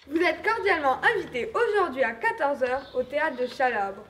Vous êtes cordialement invités aujourd'hui à 14 h au théâtre de Chalabre.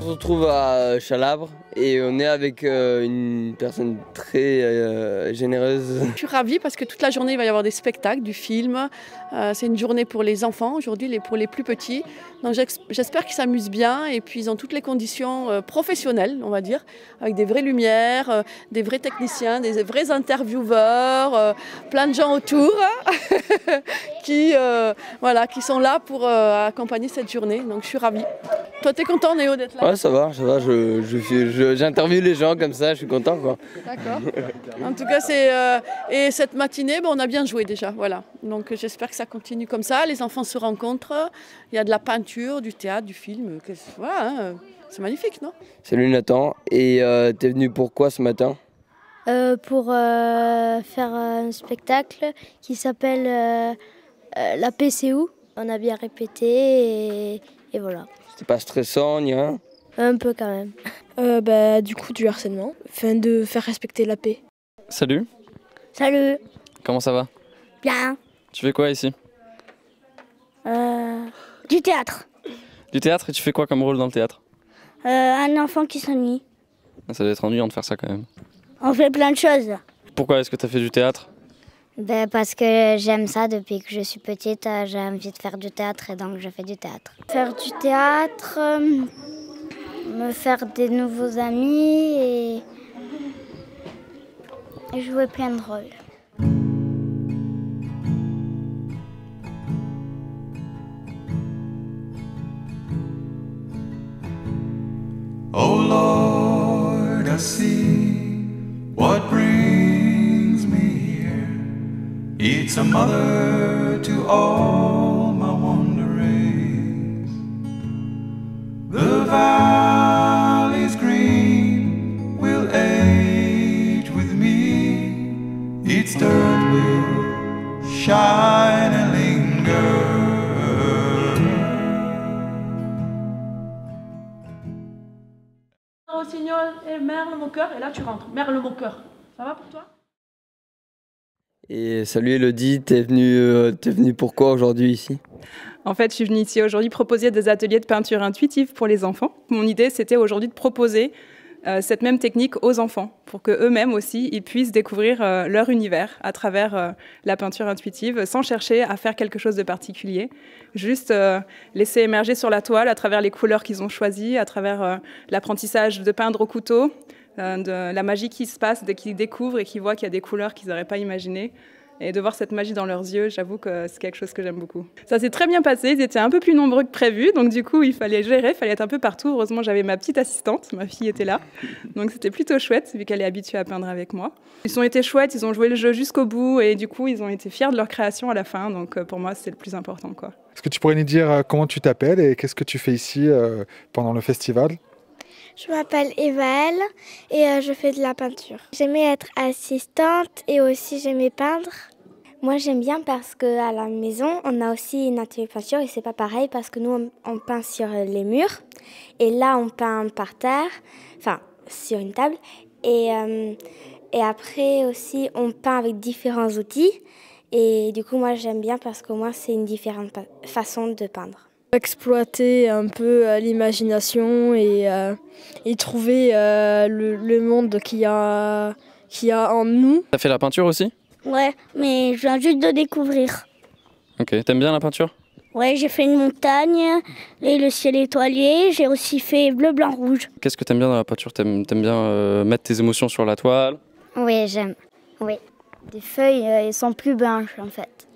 On se retrouve à Chalabre et on est avec une personne très généreuse. Je suis ravie parce que toute la journée il va y avoir des spectacles, du film. C'est une journée pour les enfants aujourd'hui, pour les plus petits. Donc j'espère qu'ils s'amusent bien et puis ils ont toutes les conditions professionnelles, on va dire, avec des vraies lumières, des vrais techniciens, des vrais intervieweurs, plein de gens autour qui sont là pour accompagner cette journée. Donc je suis ravie. Toi, t'es content, Néo, d'être là? Ouais, ça va. J'interviewe les gens comme ça, je suis content, quoi. D'accord. En tout cas, et cette matinée, on a bien joué déjà, voilà. Donc j'espère que ça continue comme ça. Les enfants se rencontrent. Il y a de la peinture, du théâtre, du film. Voilà, c'est magnifique, non? Salut Nathan. Et t'es venu pour quoi ce matin? Pour faire un spectacle qui s'appelle la PCU. On a bien répété et voilà. C'était pas stressant, ni rien? Un peu quand même. Du coup, du harcèlement, afin de faire respecter la paix. Salut, Salut. comment ça va? Bien. Tu fais quoi ici? Du théâtre. Du théâtre, et tu fais quoi comme rôle dans le théâtre? Un enfant qui s'ennuie. Ça doit être ennuyant de faire ça quand même. On fait plein de choses. Pourquoi est-ce que tu as fait du théâtre? Parce que j'aime ça depuis que je suis petite. J'ai envie de faire du théâtre et donc je fais du théâtre. Faire du théâtre, me faire des nouveaux amis et jouer plein de rôles. Oh Lord, I see what brings me here. It's a mother to all my wanderings. The valleys green will age with me. Its dirt will shine and linger. Rossignol et Merle mon cœur, et là tu rentres. Merle mon cœur, ça va pour toi? Et salut Elodie, t'es venue pour quoi aujourd'hui ici? En fait, je suis venue ici aujourd'hui proposer des ateliers de peinture intuitive pour les enfants. Mon idée, c'était aujourd'hui de proposer cette même technique aux enfants pour qu'eux-mêmes aussi, ils puissent découvrir leur univers à travers la peinture intuitive sans chercher à faire quelque chose de particulier. Juste laisser émerger sur la toile à travers les couleurs qu'ils ont choisies, à travers l'apprentissage de peindre au couteau, de la magie qui se passe dès qu'ils découvrent et qu'ils voient qu'il y a des couleurs qu'ils n'auraient pas imaginées. Et de voir cette magie dans leurs yeux, j'avoue que c'est quelque chose que j'aime beaucoup. Ça s'est très bien passé, ils étaient un peu plus nombreux que prévu, donc du coup il fallait gérer, il fallait être un peu partout. Heureusement j'avais ma petite assistante, ma fille était là, donc c'était plutôt chouette vu qu'elle est habituée à peindre avec moi. Ils ont été chouettes, ils ont joué le jeu jusqu'au bout et du coup ils ont été fiers de leur création à la fin, donc pour moi c'est le plus important, quoi. Est-ce que tu pourrais nous dire comment tu t'appelles et qu'est-ce que tu fais ici pendant le festival? Je m'appelle Evaëlle et je fais de la peinture. J'aimais être assistante et aussi j'aimais peindre. Moi j'aime bien parce qu'à la maison on a aussi une atelier de peinture et c'est pas pareil parce que nous on peint sur les murs et là on peint par terre, enfin sur une table et après aussi on peint avec différents outils et du coup moi j'aime bien parce que moi c'est une différente façon de peindre. Exploiter un peu l'imagination et trouver le monde qu'il y a en nous. T'as fait la peinture aussi? Ouais, mais je viens juste de découvrir. Ok, t'aimes bien la peinture? Ouais, j'ai fait une montagne et le ciel étoilé. J'ai aussi fait bleu, blanc, rouge. Qu'est-ce que t'aimes bien dans la peinture? T'aimes bien mettre tes émotions sur la toile? Oui, j'aime. Oui. Des feuilles, elles sont plus blanches en fait.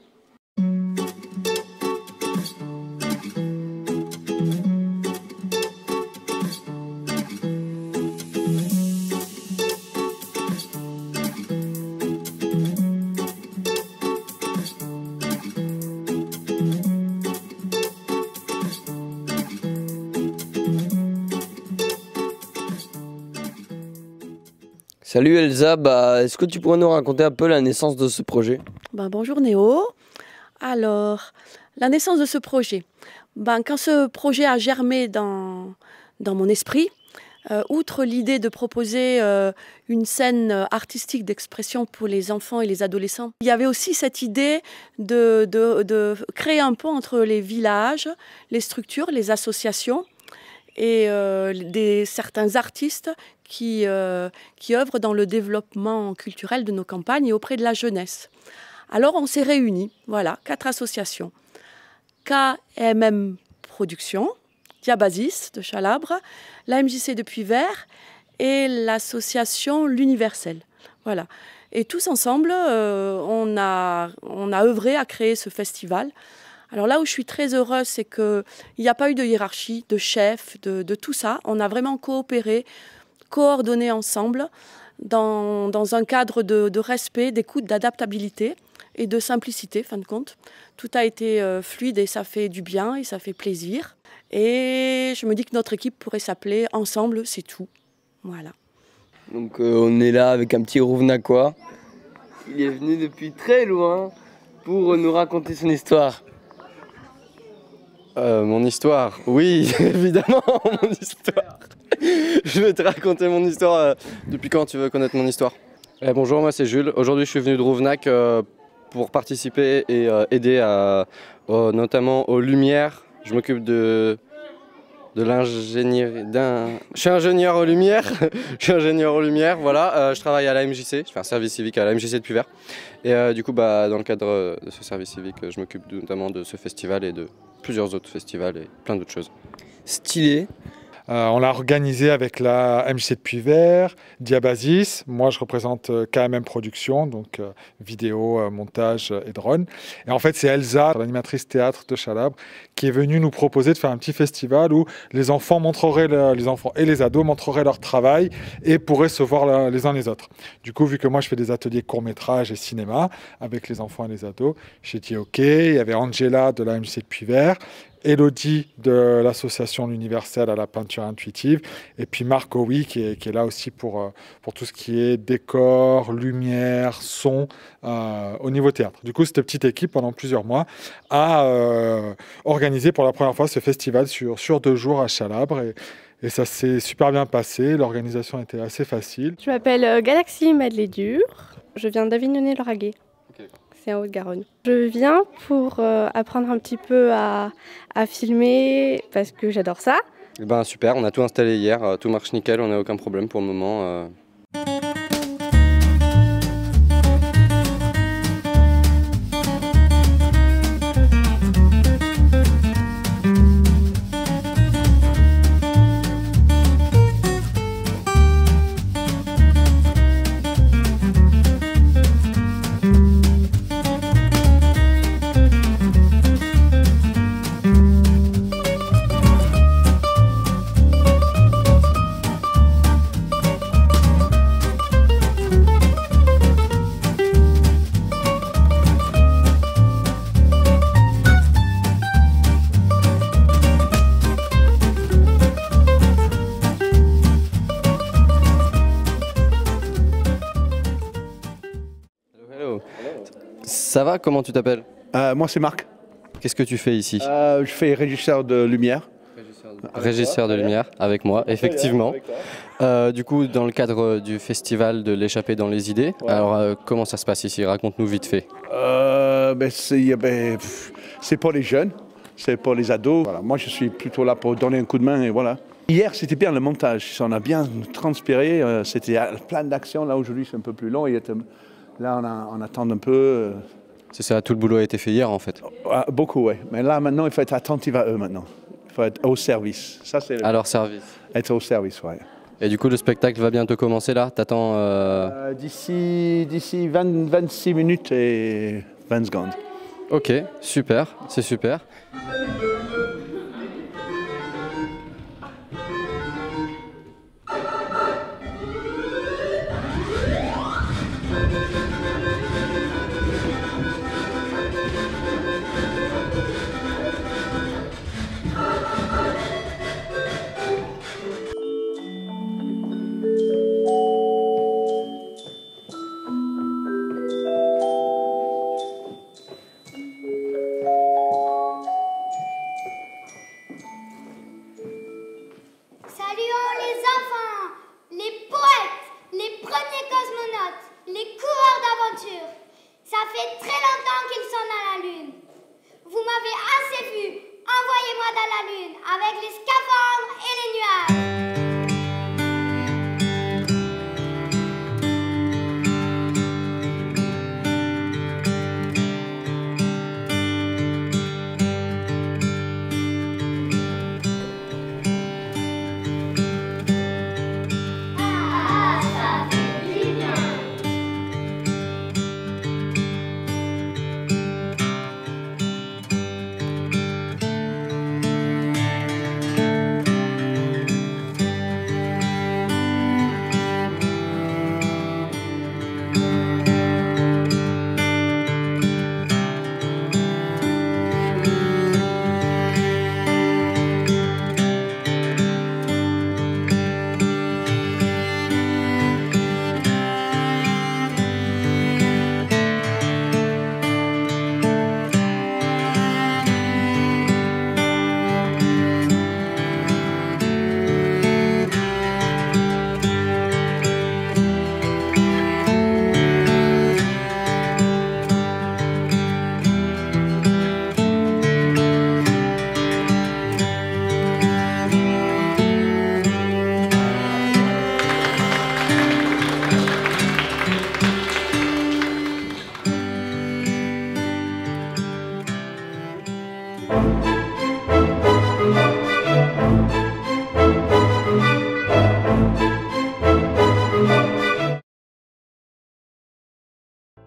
Salut Elsa, est-ce que tu pourrais nous raconter un peu la naissance de ce projet? Bonjour Néo. Alors, la naissance de ce projet. Quand ce projet a germé dans mon esprit, outre l'idée de proposer une scène artistique d'expression pour les enfants et les adolescents, il y avait aussi cette idée de créer un pont entre les villages, les structures, les associations et certains artistes qui œuvrent dans le développement culturel de nos campagnes et auprès de la jeunesse. Alors on s'est réunis, voilà, 4 associations. KMM Productions, Diabasis de Chalabre, la MJC de Puyvert et l'association L'Universel. Voilà. Et tous ensemble, on a œuvré à créer ce festival. Alors là où je suis très heureuse, c'est qu'il n'y a pas eu de hiérarchie, de chef, de tout ça. On a vraiment coopéré, coordonné ensemble dans un cadre de respect, d'écoute, d'adaptabilité et de simplicité, fin de compte. Tout a été fluide et ça fait du bien et ça fait plaisir. Et je me dis que notre équipe pourrait s'appeler Ensemble, c'est tout. Voilà. Donc on est là avec un petit Rouvenacois. Il est venu depuis très loin pour nous raconter son histoire. Mon histoire, oui, évidemment, mon histoire. Je vais te raconter mon histoire. Depuis quand tu veux connaître mon histoire? Bonjour, moi c'est Jules. Aujourd'hui je suis venu de Rouvenac pour participer et aider notamment aux lumières. Je m'occupe de l'ingénierie Je suis ingénieur aux lumières. Je suis ingénieur aux lumières, voilà. Je travaille à la MJC, je fais un service civique à la MJC de Puyvert. Et du coup, dans le cadre de ce service civique, je m'occupe notamment de ce festival et de plusieurs autres festivals et plein d'autres choses. Stylé. On l'a organisé avec la MJC de Puyvert, Diabasis. Moi, je représente KMM Productions, donc vidéo, montage et drone. Et en fait, c'est Elsa, l'animatrice théâtre de Chalabre, qui est venue nous proposer de faire un petit festival où les enfants les enfants et les ados montreraient leur travail et pourraient se voir les uns les autres. Du coup, vu que moi, je fais des ateliers court-métrage et cinéma avec les enfants et les ados, j'ai dit OK. Il y avait Angela de la MJC de Puyvert, Elodie de l'association L'Universel à la peinture intuitive et puis Marc Owi qui est là aussi pour tout ce qui est décor, lumière, son au niveau théâtre. Du coup, cette petite équipe pendant plusieurs mois a organisé pour la première fois ce festival sur 2 jours à Chalabre et ça s'est super bien passé. L'organisation était assez facile. Je m'appelle Galaxie Madeledur, je viens d'Avignonnet-le-Raguet. C'est en Haute-Garonne. Je viens pour apprendre un petit peu à filmer parce que j'adore ça. Super, on a tout installé hier, tout marche nickel, on n'a aucun problème pour le moment. Ça va, comment tu t'appelles? Moi c'est Marc. Qu'est-ce que tu fais ici? Je fais régisseur de lumière. Régisseur de lumière, avec moi, effectivement. Du coup, dans le cadre du festival de l'échappée dans les idées, alors comment ça se passe ici? Raconte-nous vite fait. C'est pour les jeunes, c'est pour les ados. Voilà. Moi je suis plutôt là pour donner un coup de main et voilà. Hier c'était bien le montage, on a bien transpiré, c'était plein d'actions. Là aujourd'hui c'est un peu plus long, là on attend un peu. C'est ça, tout le boulot a été fait hier en fait. Beaucoup, oui. Mais là maintenant il faut être attentif à eux maintenant. Il faut être au service. Ça, c'est à leur service. Être au service, oui. Et du coup le spectacle va bientôt commencer là? T'attends D'ici 26 minutes et 20 secondes. Ok, super, c'est super. l'aventure. Ça fait très longtemps qu'ils sont dans la Lune. Vous m'avez assez vu. Envoyez-moi dans la Lune avec les scaphandres et les nuages.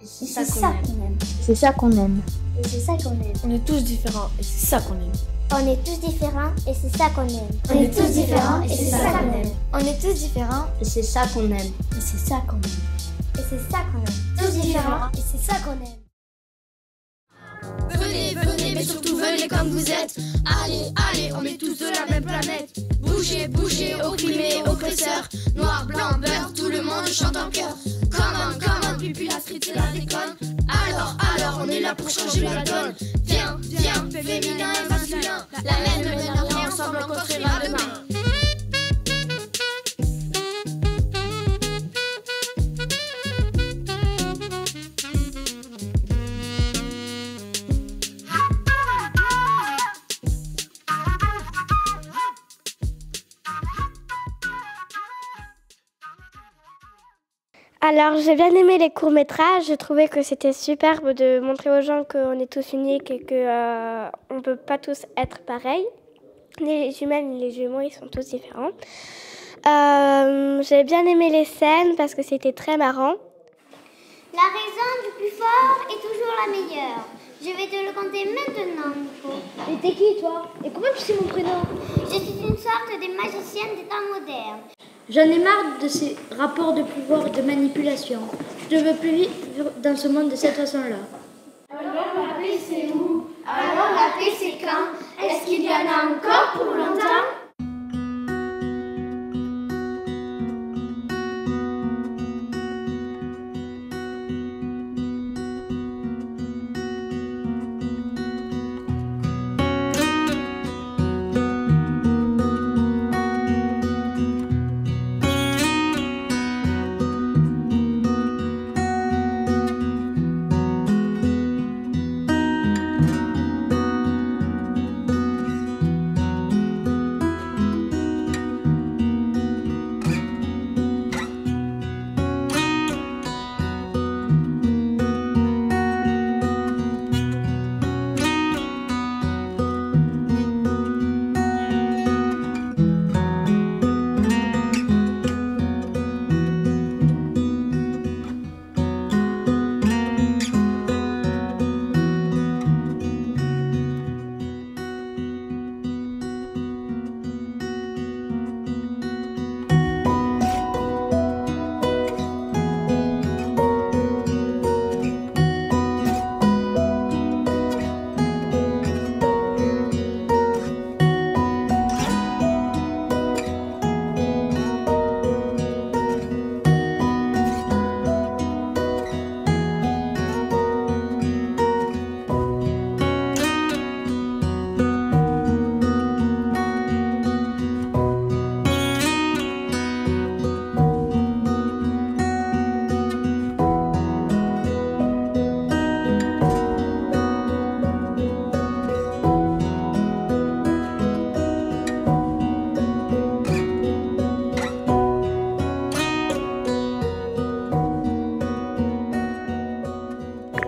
C'est ça qu'on aime. C'est ça qu'on aime. Et c'est ça qu'on aime. On est tous différents et c'est ça qu'on aime. On est tous différents et c'est ça qu'on aime. On est tous différents et c'est ça qu'on aime. On est tous différents Et c'est ça qu'on aime. Et c'est ça qu'on aime. et c'est ça qu'on aime. Tous différents Et c'est ça qu'on aime. Venez, venez, mais surtout venez comme vous êtes. Allez, allez, on est tous de la même planète. Bougez, bougez, opprimés, oppresseurs. Noir, blanc, beurre, tout le monde chante en chœur. Come on, puis la street c'est la déconne. Alors, on est là pour changer la donne. Viens, viens, féminin et masculin. La haine ne mène à rien, ensemble on construira demain. Alors, j'ai bien aimé les courts-métrages. Je trouvais que c'était superbe de montrer aux gens qu'on est tous uniques et qu'on ne peut pas tous être pareils. Les jumelles et les jumeaux, ils sont tous différents. J'ai bien aimé les scènes parce que c'était très marrant. La raison du plus fort est toujours la meilleure. Je vais te le conter maintenant, Nico. Et t'es qui, toi? Et comment tu sais mon prénom? Je suis une sorte de magicienne des temps modernes. J'en ai marre de ces rapports de pouvoir et de manipulation. Je ne veux plus vivre dans ce monde de cette façon-là. Alors la paix c'est où? Alors la paix c'est quand? Est-ce qu'il y en a encore pour longtemps?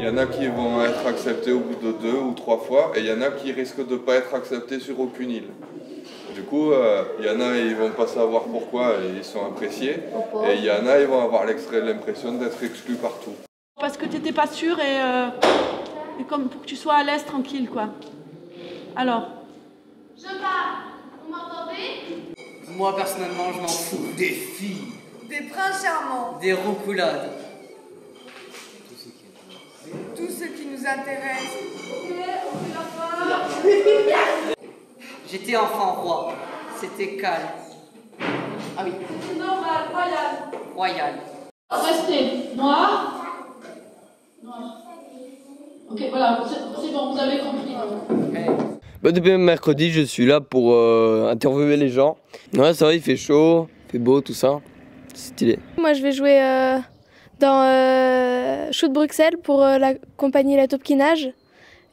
y en a qui vont être acceptés au bout de 2 ou 3 fois, et il y en a qui risquent de ne pas être acceptés sur aucune île. Du coup, il y en a, ils vont pas savoir pourquoi ils sont appréciés, et il y en a, ils vont avoir l'impression d'être exclus partout. Parce que tu n'étais pas sûr et comme pour que tu sois à l'aise, tranquille, quoi. Alors. Je pars. Vous m'entendez? Moi, personnellement, je m'en fous. Des filles. Des princes charmants. Des roucoulades. Tout ce qui nous intéresse. J'étais enfant roi. C'était calme. Ah oui. C'est normal, royal. Royal. Restez. Noir. Ok, voilà, c'est bon, vous avez compris. Bah, depuis mercredi, je suis là pour interviewer les gens. Ouais, ça va, il fait chaud, il fait beau, tout ça. C'est stylé. Moi, je vais jouer dans Shoot Bruxelles pour la compagnie La Topkinage.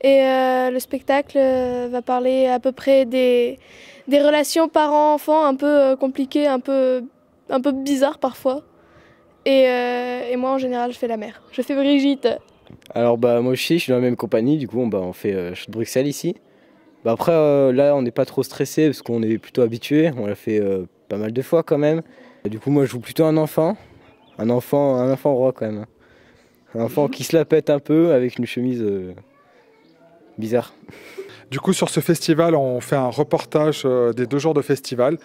Et le spectacle va parler à peu près des relations parents-enfants un peu compliquées, un peu bizarres parfois. Et moi, en général, je fais la mère. Je fais Brigitte. Alors moi aussi, je suis dans la même compagnie, du coup on fait Shoot Bruxelles ici. Après là on n'est pas trop stressé parce qu'on est plutôt habitué, on l'a fait pas mal de fois quand même. Du coup moi je joue plutôt un enfant roi quand même. Un enfant qui se la pète un peu avec une chemise bizarre. Du coup, sur ce festival, on fait un reportage des 2 jours de festival.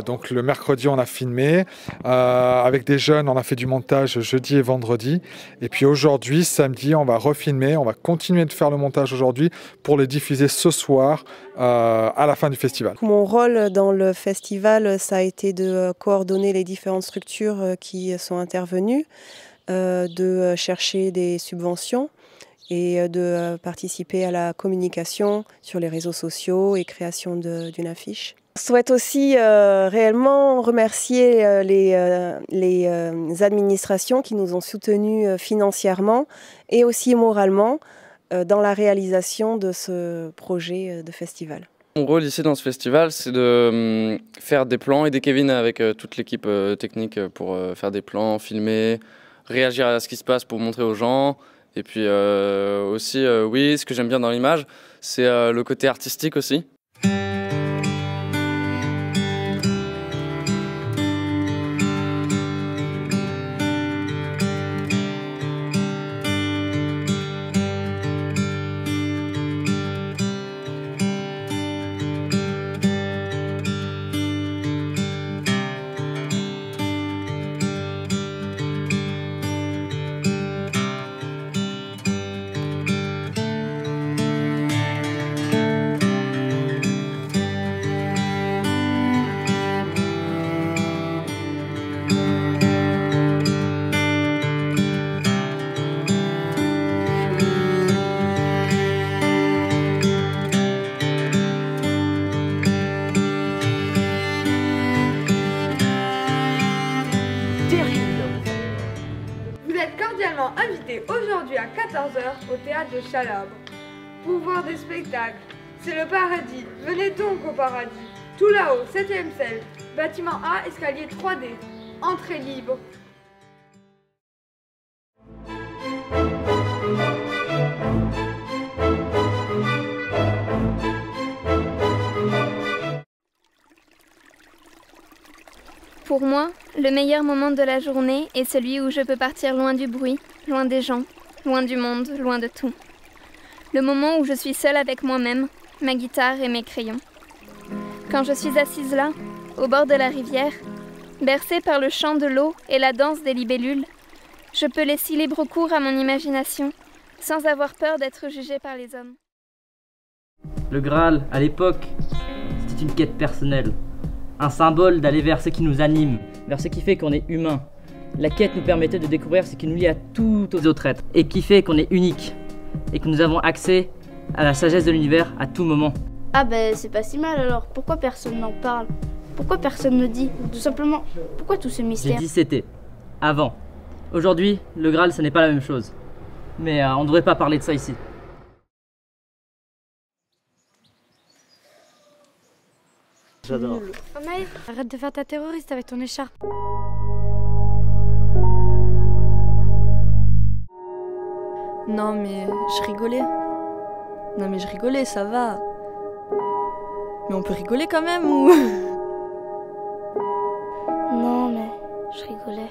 Donc le mercredi, on a filmé. Avec des jeunes, on a fait du montage jeudi et vendredi. Et puis aujourd'hui, samedi, on va refilmer. On va continuer de faire le montage aujourd'hui pour le diffuser ce soir à la fin du festival. Mon rôle dans le festival, ça a été de coordonner les différentes structures qui sont intervenues, de chercher des subventions et de participer à la communication sur les réseaux sociaux et création d'une affiche. Je souhaite aussi réellement remercier les administrations qui nous ont soutenus financièrement et aussi moralement dans la réalisation de ce projet de festival. Mon rôle ici dans ce festival, c'est de faire des plans, aider Kevin avec toute l'équipe technique pour faire des plans, filmer, réagir à ce qui se passe pour montrer aux gens. Et puis aussi, oui, ce que j'aime bien dans l'image, c'est le côté artistique aussi. Invité aujourd'hui à 14h au théâtre de Chalabre pour voir des spectacles. C'est le paradis, venez donc au paradis. Tout là-haut, 7e salle, bâtiment A, escalier 3D, entrée libre. Pour moi, le meilleur moment de la journée est celui où je peux partir loin du bruit, loin des gens, loin du monde, loin de tout. Le moment où je suis seule avec moi-même, ma guitare et mes crayons. Quand je suis assise là, au bord de la rivière, bercée par le chant de l'eau et la danse des libellules, je peux laisser libre cours à mon imagination, sans avoir peur d'être jugée par les hommes. Le Graal, à l'époque, c'était une quête personnelle. Un symbole d'aller vers ce qui nous anime, vers ce qui fait qu'on est humain. La quête nous permettait de découvrir ce qui nous lie à tous aux autres êtres et qui fait qu'on est unique et que nous avons accès à la sagesse de l'univers à tout moment. Ah ben c'est pas si mal alors, pourquoi personne n'en parle? Pourquoi personne ne dit? Tout simplement, pourquoi tout ce mystère? J'ai dit c'était, avant. Aujourd'hui, le Graal ce n'est pas la même chose. Mais on ne devrait pas parler de ça ici. J'adore. Maël, arrête de faire ta terroriste avec ton écharpe. Non mais je rigolais. Non mais je rigolais, ça va. Mais on peut rigoler quand même ou... Non mais je rigolais.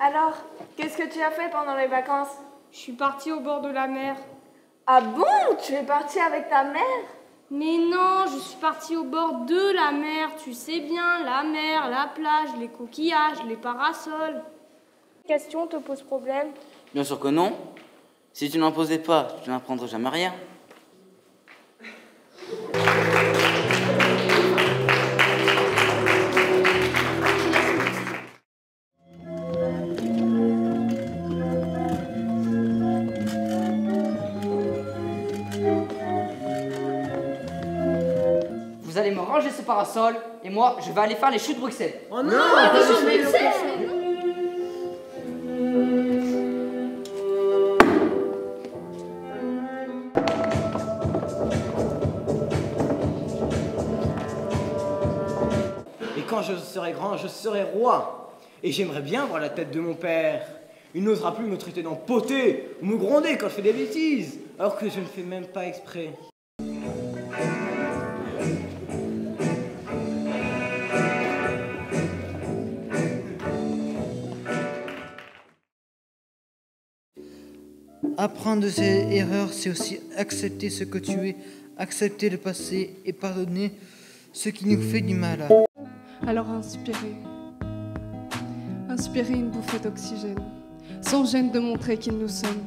Alors, qu'est-ce que tu as fait pendant les vacances? Je suis partie au bord de la mer. Ah bon? Tu es partie avec ta mère? Mais non, je suis partie au bord de la mer. Tu sais bien, la mer, la plage, les coquillages, les parasols. Question te pose problème? Bien sûr que non. Si tu n'en posais pas, tu n'apprendrais jamais rien. Vous allez me ranger ce parasol et moi je vais aller faire les choux de Bruxelles. Oh non, les choux de Bruxelles. Et quand je serai grand, je serai roi. Et j'aimerais bien voir la tête de mon père. Il n'osera plus me traiter d'empoté ou me gronder quand je fais des bêtises, alors que je ne fais même pas exprès. Apprendre de ses erreurs, c'est aussi accepter ce que tu es, accepter le passé et pardonner ce qui nous fait du mal. Alors inspirez. Inspirez une bouffée d'oxygène, sans gêne de montrer qui nous sommes.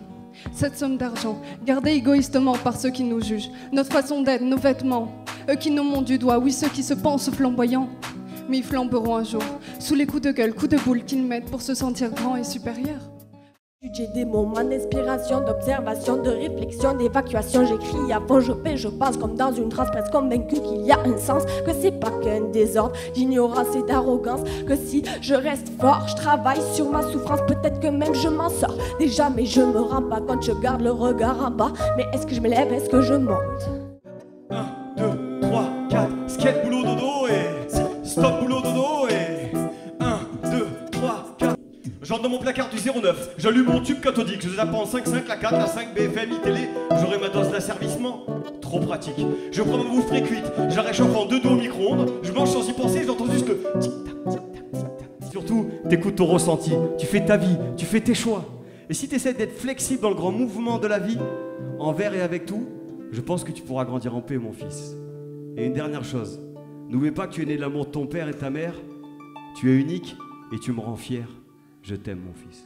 Cette somme d'argent, gardée égoïstement par ceux qui nous jugent, notre façon d'être, nos vêtements, eux qui nous montrent du doigt, oui ceux qui se pensent flamboyants, mais ils flamberont un jour, sous les coups de gueule, coups de boule qu'ils mettent pour se sentir grands et supérieurs. J'ai des moments d'inspiration, d'observation, de réflexion, d'évacuation. J'écris à fond, je paie, je passe comme dans une transe, presque convaincu qu'il y a un sens, que c'est pas qu'un désordre d'ignorance et d'arrogance, que si je reste fort, je travaille sur ma souffrance, peut-être que même je m'en sors déjà, mais je me rends pas compte, je garde le regard en bas. Mais est-ce que je me lève, est-ce que je monte? 1, 2, 3, 4, skate, boulot, dodo et stop, boulot, dodo et 1, 2, 3, 4. J'entre dans mon placard du 09, j'allume mon tube cathodique, je zappe en 5.5, la 4, la 5, BFM, iTélé, j'aurai ma dose d'asservissement. Trop pratique. Je prends ma bouffe précuite, je la réchauffe en 2 dos au micro-ondes, je mange sans y penser, j'entends juste le tic-tac, tic-tac, tic-tac. Surtout, t'écoutes ton ressenti, tu fais ta vie, tu fais tes choix. Et si t'essaies d'être flexible dans le grand mouvement de la vie, envers et avec tout, je pense que tu pourras grandir en paix, mon fils. Et une dernière chose, n'oublie pas que tu es né de l'amour de ton père et de ta mère, tu es unique et tu me rends fier. Je t'aime, mon fils.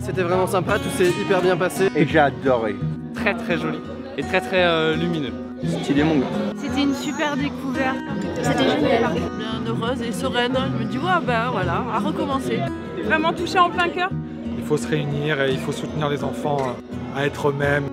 C'était vraiment sympa, tout s'est hyper bien passé. Et j'ai adoré. Très très joli et très très lumineux. Stylé mon gars. C'était une super découverte. C'était génial. Bien heureuse et sereine. Je me dis, ouais, ben voilà, à recommencer. Vraiment touché en plein cœur. Il faut se réunir et il faut soutenir les enfants à être eux-mêmes.